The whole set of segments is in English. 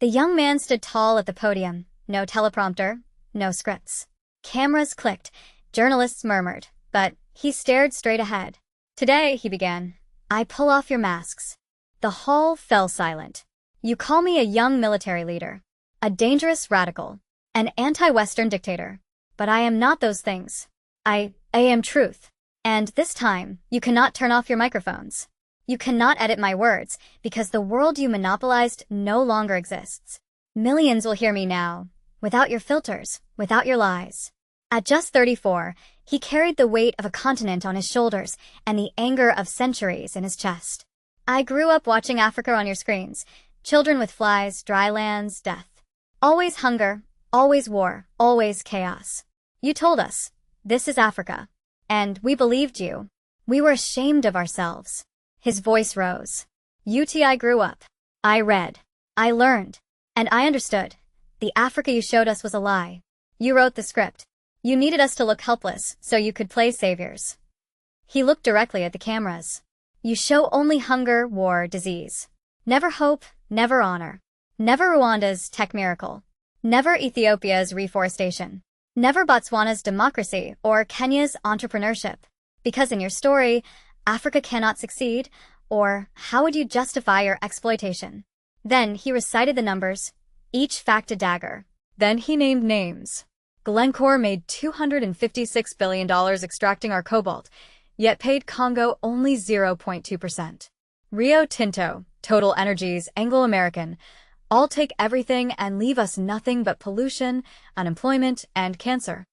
The young man stood tall at the podium. No teleprompter, no scripts. Cameras clicked, journalists murmured, but he stared straight ahead. "Today," he began, "I pull off your masks." The hall fell silent. "You call me a young military leader, a dangerous radical, an anti-Western dictator. But I am not those things. I am truth. And this time, you cannot turn off your microphones. You cannot edit my words, because the world you monopolized no longer exists. Millions will hear me now, without your filters, without your lies." At just 34, he carried the weight of a continent on his shoulders and the anger of centuries in his chest. "I grew up watching Africa on your screens. Children with flies, dry lands, death. Always hunger, always war, always chaos. You told us, this is Africa. And we believed you. We were ashamed of ourselves." His voice rose. "I grew up. I read. I learned. And I understood. The Africa you showed us was a lie. You wrote the script. You needed us to look helpless so you could play saviors." He looked directly at the cameras. "You show only hunger, war, disease. Never hope, never honor. Never Rwanda's tech miracle. Never Ethiopia's reforestation. Never Botswana's democracy or Kenya's entrepreneurship. Because in your story, Africa cannot succeed, or how would you justify your exploitation?" Then he recited the numbers, each fact a dagger. Then he named names. Glencore made $256 billion extracting our cobalt, yet paid Congo only 0.2%. Rio Tinto, Total Energies, Anglo-American, all take everything and leave us nothing but pollution, unemployment, and cancer.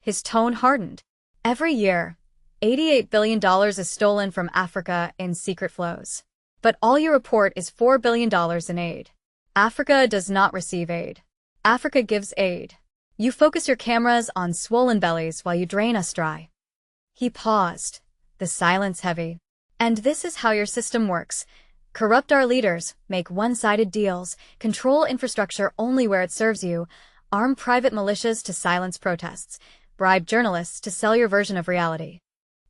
His tone hardened. Every year, $88 billion is stolen from Africa in secret flows. But all you report is $4 billion in aid. Africa does not receive aid. Africa gives aid. You focus your cameras on swollen bellies while you drain us dry. He paused, the silence heavy. "And this is how your system works. Corrupt our leaders, make one-sided deals, control infrastructure only where it serves you, arm private militias to silence protests, bribe journalists to sell your version of reality."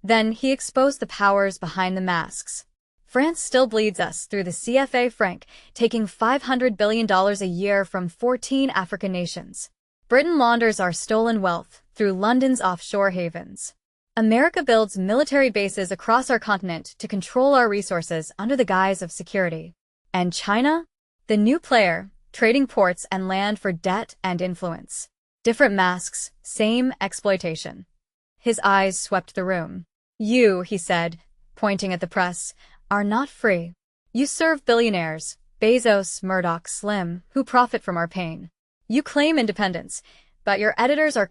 Then he exposed the powers behind the masks. France still bleeds us through the CFA franc, taking $500 billion a year from 14 African nations. Britain launders our stolen wealth through London's offshore havens. America builds military bases across our continent to control our resources under the guise of security. And China? The new player, trading ports and land for debt and influence. Different masks, same exploitation. His eyes swept the room. "You," he said, pointing at the press, "are not free. You serve billionaires, Bezos, Murdoch, Slim, who profit from our pain. You claim independence, but your editors are